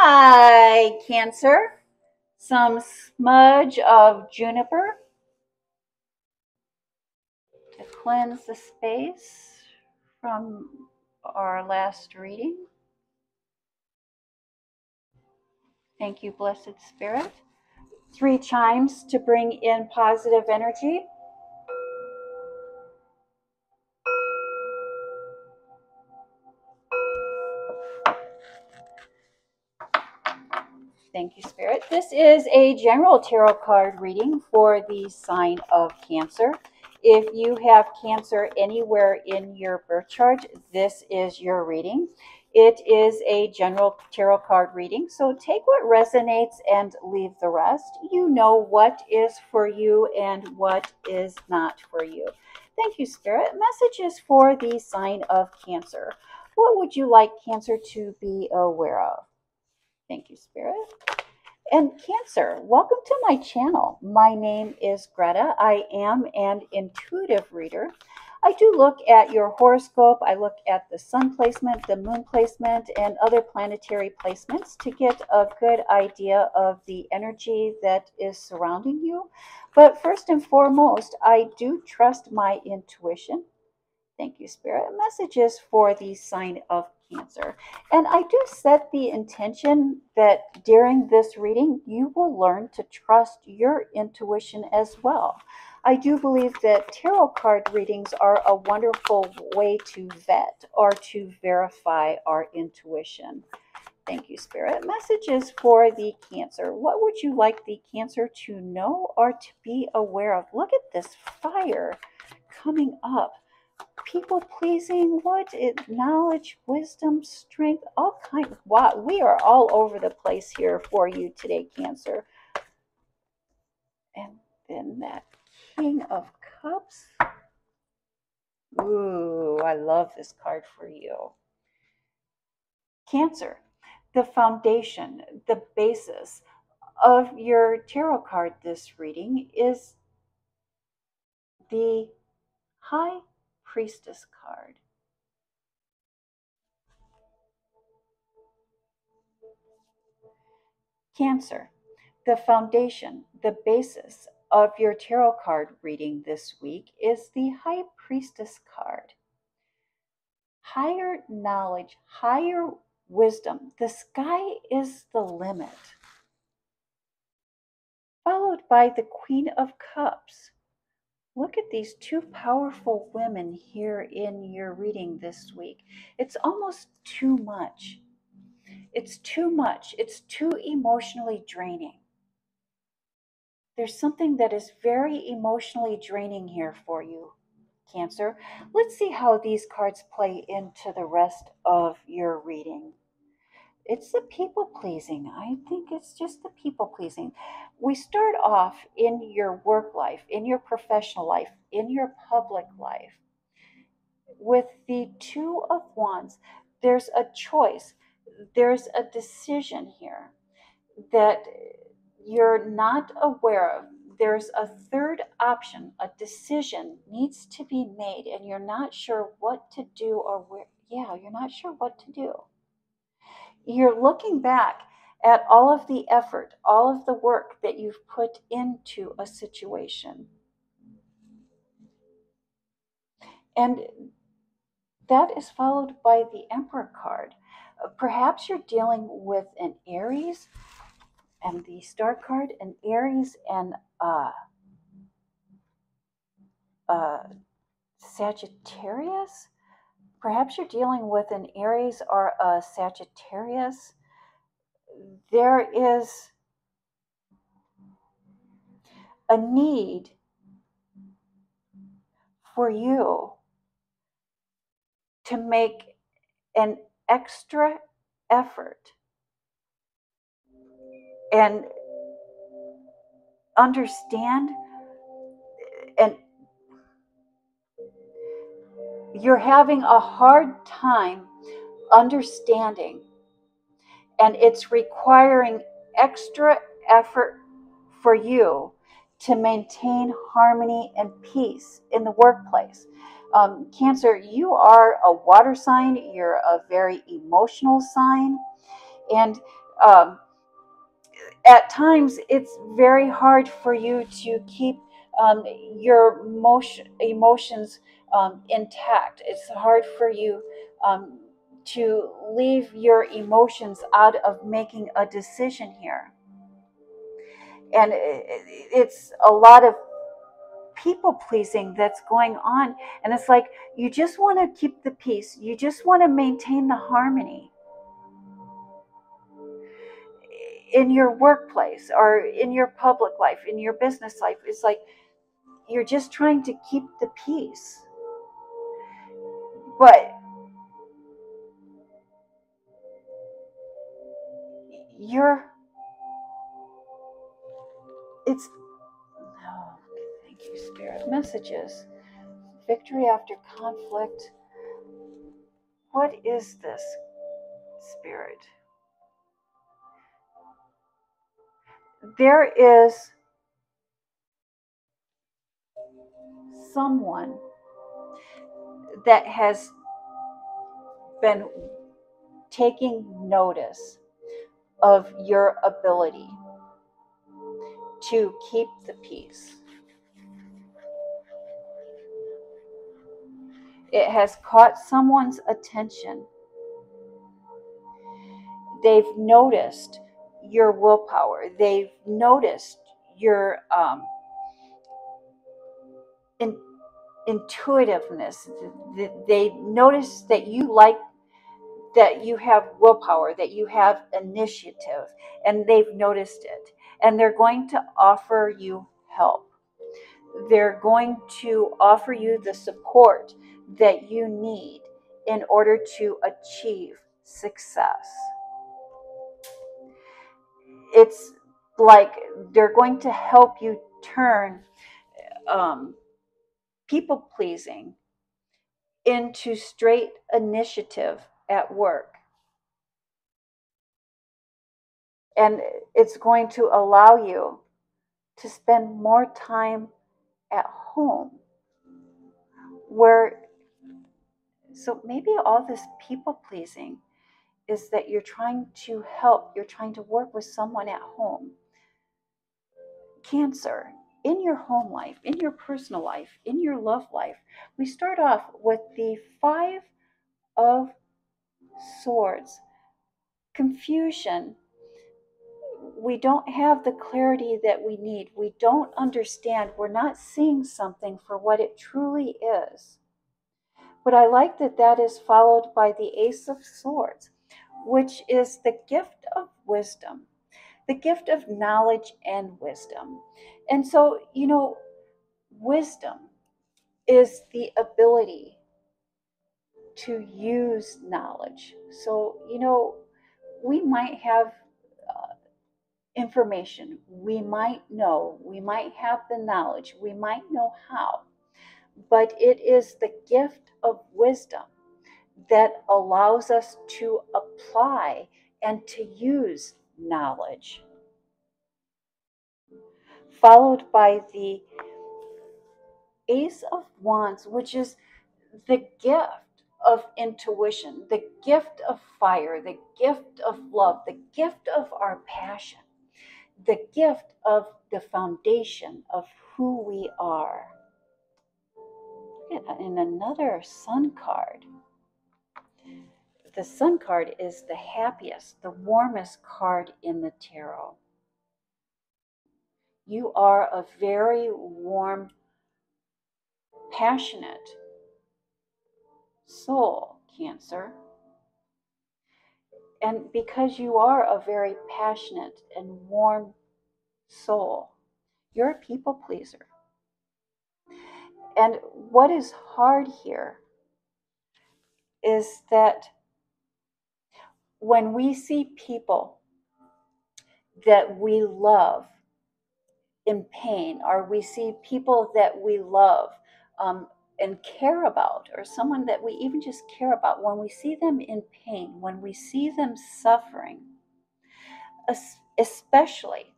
Hi, Cancer. Some smudge of juniper to cleanse the space from our last reading. Thank you, Blessed Spirit. 3 chimes to bring in positive energy. Thank you, Spirit. This is a general tarot card reading for the sign of Cancer. If you have Cancer anywhere in your birth chart, this is your reading. It is a general tarot card reading, so take what resonates and leave the rest. You know what is for you and what is not for you. Thank you, Spirit. Messages for the sign of Cancer. What would you like Cancer to be aware of? Thank you, Spirit. And Cancer, welcome to my channel. My name is Greta. I am an intuitive reader. I do look at your horoscope. I look at the sun placement, the moon placement, and other planetary placements to get a good idea of the energy that is surrounding you. But first and foremost, I do trust my intuition. Thank you, Spirit. Messages for the sign of Cancer. And I do set the intention that during this reading, you will learn to trust your intuition as well. I do believe that tarot card readings are a wonderful way to vet or to verify our intuition. Thank you, Spirit. Messages for the Cancer. What would you like the Cancer to know or to be aware of? Look at this fire coming up. People pleasing, what is knowledge, wisdom, strength, all kinds. Wow, we are all over the place here for you today, Cancer. And then that King of Cups. Ooh, I love this card for you. Cancer, the foundation, the basis of your tarot card this reading is the High Priestess card. Cancer, the foundation, the basis of your tarot card reading this week is the High Priestess card. Higher knowledge, higher wisdom. The sky is the limit. Followed by the Queen of Cups. Look at these 2 powerful women here in your reading this week. It's almost too much. It's too much. It's too emotionally draining. There's something that is very emotionally draining here for you, Cancer. Let's see how these cards play into the rest of your reading. It's the people pleasing. I think it's just the people pleasing. We start off in your work life, in your professional life, in your public life with the 2 of Wands. There's a choice. There's a decision here that you're not aware of. There's a third option. A decision needs to be made and you're not sure what to do or where. Yeah, you're not sure what to do. You're looking back at all of the effort, all of the work that you've put into a situation. And that is followed by the Emperor card. Perhaps you're dealing with an Aries and the Star card, an Aries and Sagittarius. Perhaps you're dealing with an Aries or a Sagittarius. There is a need for you to make an extra effort and understand, and you're having a hard time understanding, and it's requiring extra effort for you to maintain harmony and peace in the workplace. Cancer, you are a water sign. You're a very emotional sign. And Um, at times, it's very hard for you to keep your emotions intact. It's hard for you um, to leave your emotions out of making a decision here. And it's a lot of people pleasing that's going on. And it's like you just want to keep the peace, you just want to maintain the harmony in your workplace or in your public life, in your business life. It's like you're just trying to keep the peace. But you're, it's, oh, thank you, Spirit. Messages. Victory after conflict. What is this, Spirit? There is someone that has been taking notice of your ability to keep the peace. It has caught someone's attention. They've noticed your willpower. They've noticed your in, intuitiveness. They notice that you like, that you have willpower, that you have initiative, and they've noticed it. And they're going to offer you help. They're going to offer you the support that you need in order to achieve success. It's like they're going to help you turn people pleasing into straight initiative at work. And it's going to allow you to spend more time at home, where, so maybe all this people pleasing is that you're trying to help, you're trying to work with someone at home. Cancer, in your home life, in your personal life, in your love life, we start off with the Five of Swords. Confusion. We don't have the clarity that we need. We don't understand. We're not seeing something for what it truly is. But I like that that is followed by the Ace of Swords, which is the gift of wisdom, the gift of knowledge and wisdom. And so, wisdom is the ability to use knowledge. So, we might have information, we might know, we might have the knowledge, we might know how, but it is the gift of wisdom that allows us to apply and to use knowledge. Followed by the Ace of Wands, which is the gift of intuition, the gift of fire, the gift of love, the gift of our passion, the gift of the foundation of who we are. And another Sun card. The Sun card is the happiest, the warmest card in the tarot. You are a very warm, passionate soul, Cancer. And because you are a very passionate and warm soul, you're a people pleaser. And what is hard here is that when we see people that we love in pain, or we see people that we love and care about, or someone that we even just care about, when we see them in pain, when we see them suffering, especially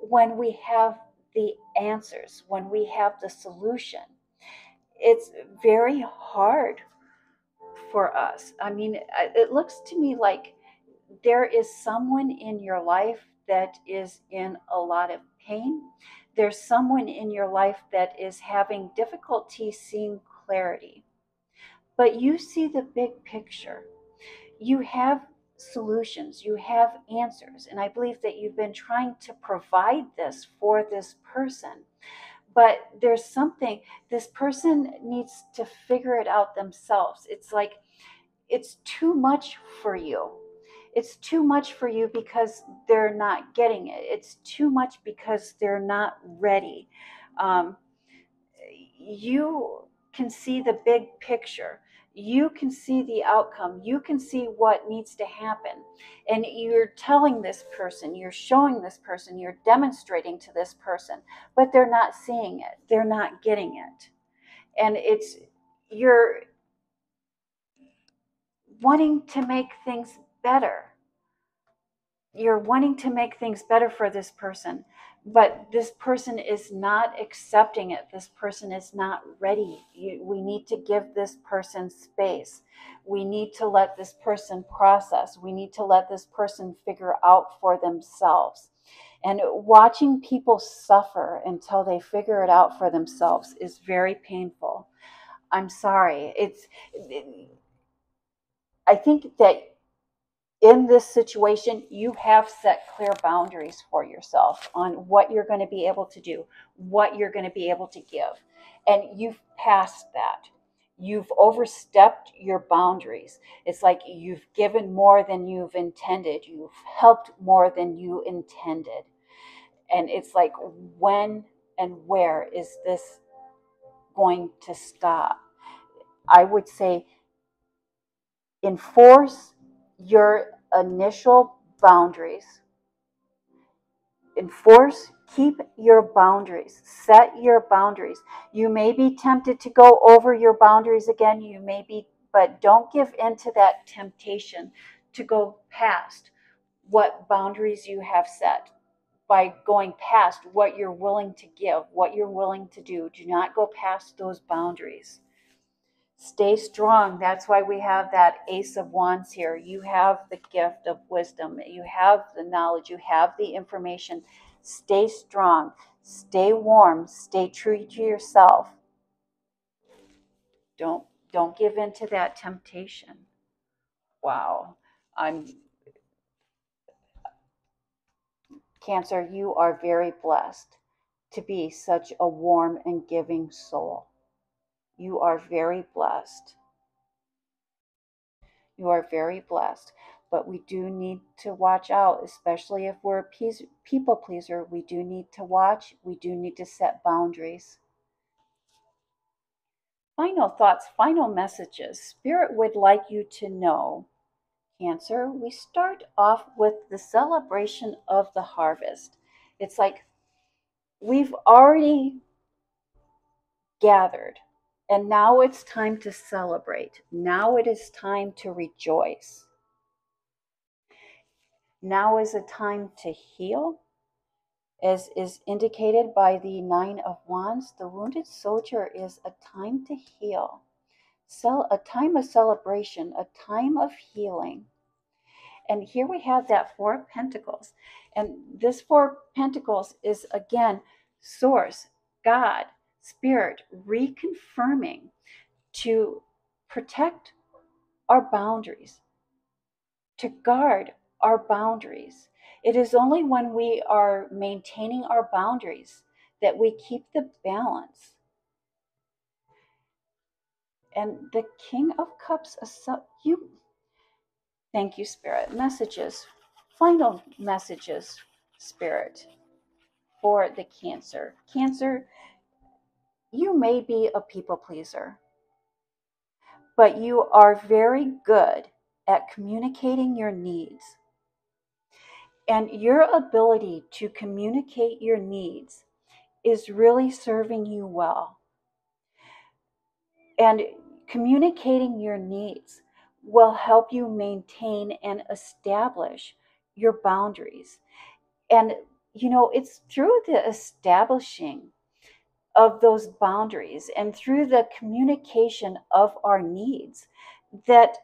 when we have the answers, when we have the solution, it's very hard for us. I mean, it looks to me like there is someone in your life that is in a lot of pain. There's someone in your life that is having difficulty seeing clarity. But you see the big picture. You have solutions, you have answers. And I believe that you've been trying to provide this for this person. But there's something, this person needs to figure it out themselves. It's like, it's too much for you. It's too much for you because they're not getting it. It's too much because they're not ready. Um, you can see the big picture. You can see the outcome. You can see what needs to happen. And you're telling this person, you're showing this person, you're demonstrating to this person, but they're not seeing it. They're not getting it. And you're wanting to make things better. You're wanting to make things better for this person, but this person is not accepting it. This person is not ready. We need to give this person space. We need to let this person process. We need to let this person figure out for themselves. And watching people suffer until they figure it out for themselves is very painful. I'm sorry. I think that in this situation, you have set clear boundaries for yourself on what you're going to be able to do, what you're going to be able to give. And you've passed that. You've overstepped your boundaries. It's like you've given more than you've intended. You've helped more than you intended. And it's like, when and where is this going to stop? I would say enforce your initial boundaries. Keep your boundaries, set your boundaries. You may be tempted to go over your boundaries again, but don't give in to that temptation to go past what boundaries you have set. By going past what you're willing to give, what you're willing to do, do not go past those boundaries. Stay strong. That's why we have that Ace of Wands here. You have the gift of wisdom. You have the knowledge. You have the information. Stay strong. Stay warm. Stay true to yourself. Don't give in to that temptation. Wow. Cancer, you are very blessed to be such a warm and giving soul. You are very blessed. You are very blessed. But we do need to watch out, especially if we're a people pleaser. We do need to watch. We do need to set boundaries. Final thoughts, final messages. Spirit would like you to know, Cancer, we start off with the celebration of the harvest. It's like we've already gathered, and now it's time to celebrate. Now it is time to rejoice. Now is a time to heal, as is indicated by the Nine of Wands. The wounded soldier is a time to heal, a time of celebration, a time of healing. And here we have that Four of Pentacles. And this Four of Pentacles is, again, Source, God, Spirit, reconfirming to protect our boundaries, to guard our boundaries. It is only when we are maintaining our boundaries that we keep the balance. And the King of Cups, thank you, Spirit. Messages, final messages, Spirit, for the Cancer. Cancer, you may be a people pleaser, but you are very good at communicating your needs. And your ability to communicate your needs is really serving you well. And communicating your needs will help you maintain and establish your boundaries. And, it's through the establishing of those boundaries and through the communication of our needs that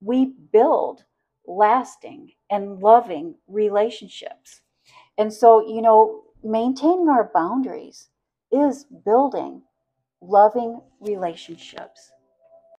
we build lasting and loving relationships. And so, maintaining our boundaries is building loving relationships.